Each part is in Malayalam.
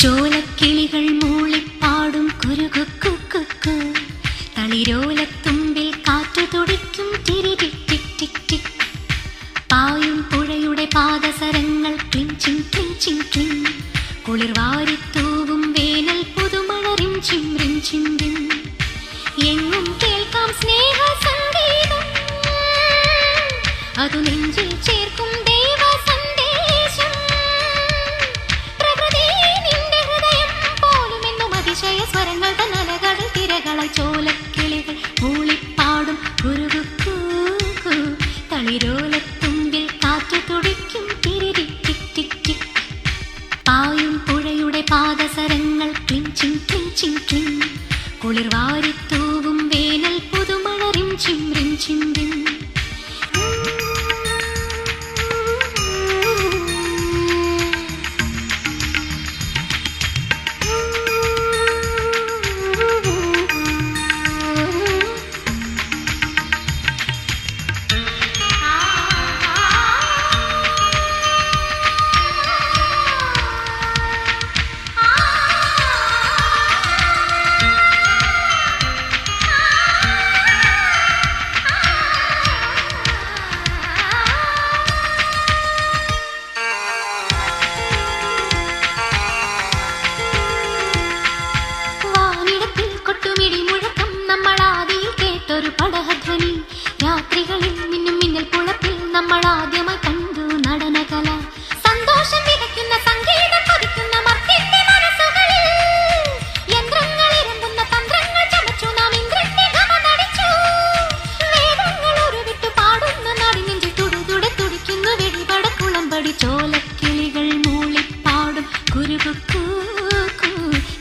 ചോലക്കിളികൾ മൂളിപ്പാടും കുരുകുക്കുക്കു, തളിരോലത്തുമ്പിൽ കാറ്റു തുടിക്കും ടിരിടിക് ടിക് ടിക് ടിക്. പായും പുഴയുടെ പാദസരങ്ങൾ ക്ലിഞ്ചിങ് ക്ലിഞ്ചിങ് ക്ലിങ്. കുളിർവാരിത്തൂവും വേനൽ പുതുമഴ റിംചിം റിംചിം റിം. എങ്ങും കേൾക്കാം സ്നേഹ സംഗീതം, അതു നെഞ്ചിൽ ചേർക്കും ദൈവ സന്ദേശം. പ്രകൃതി നിന്റെ ഹൃദയം പോലുമെന്നും അതിശയ സ്വരങ്ങൾ തന്നലകളിൽ തിരകളായി ചോലക്കിളികൾ മൂളിപ്പാടും കുരുകുക്കു, തളിരോലത്തുമ്പിൽ കാറ്റു തുടിക്കും ടിരിടിക് ടിക് ടിക് ടിക്. പായും പുഴയുടെ പാദസരങ്ങൾ ക്ലിഞ്ചിങ് ക്ലിഞ്ചിങ് ക്ലിങ്. കുളിർവാരിത്തൂവും വേനൽ പുതുമഴ റിംചിം റിംചിം റിം. രാത്രികളിൽ മിന്നും മിന്നൽ പുളപ്പിൽ നമ്മൾ ആദ്യമായി കണ്ടു നടനകല. സന്തോഷം വിതയ്ക്കുന്ന സംഗീതം കൊതിക്കുന്ന മർത്യന്റെ മനസ്സുകളിൽ യന്ത്രങ്ങൾ ഇരമ്പുന്ന തന്ത്രങ്ങൾ ചമച്ചു നാം ഇന്ദ്രന്റെ ഗമ നടിച്ചു. വേദങ്ങൾ ഉരുവിട്ടു പാടുന്ന നാടിനെഞ്ചിൽ തുടുതുടെ തുടിക്കുന്നു വെടിപടക്കുളമ്പടി. ചോലക്കിളികൾ മൂളിപ്പാടും കുരുകുക്കു,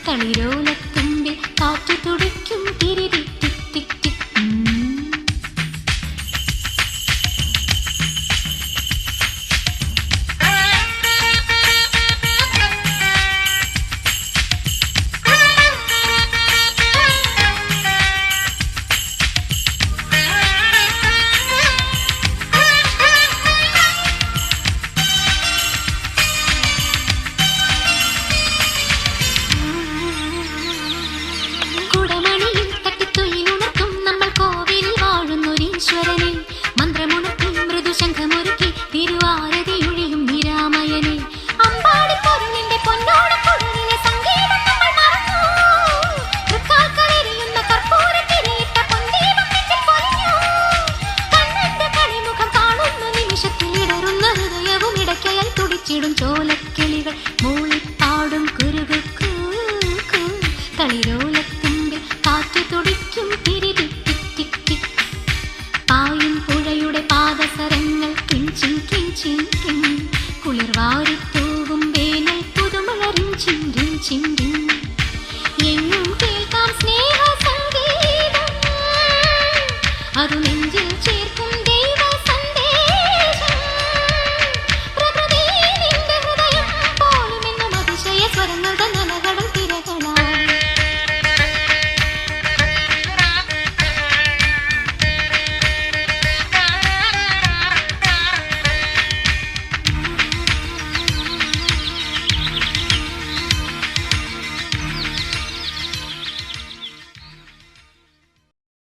തളിരോലത്തുമ്പിൽ കാറ്റു തുടിക്കും ടിരിടിക് ടിക് ടിക് ടിക്. മന്ത്രമുണക്കി മൃദുശംഖമൊരുക്കി തിരുവാരതിയൊഴിയും നിരാമയനെ. അമ്പാടിപ്പൊരുളിന്റെ പൊന്നോടക്കുഴലിലെ സംഗീതം നമ്മൾ മറന്നു. തൃക്കാൽക്കളെരിയുന്ന കർപ്പൂരത്തിരയിട്ട പൊൻദീപം നെഞ്ചിൽ പൊലിഞ്ഞു. കണ്ണന്റെ കളിമുഖം കാണുന്ന നിമിഷത്തിൽ ഇടറുന്ന ഹൃദയവും ഇടയ്ക്കയായി തുടിച്ചിടും. ചോലക്കിളികൾ മൂളിപ്പാടും കുരുകുക്കു, തളിരോലത്തുമ്പിൽ കാറ്റു തുടിക്കും ടിരിടിക് ടിക് ടിക് ടിക്. പായും പുഴയുടെ പാദസരങ്ങൾ ക്ലിഞ്ചിങ് ക്ലിഞ്ചിങ് ക്ലിങ്. കുളിർവാരി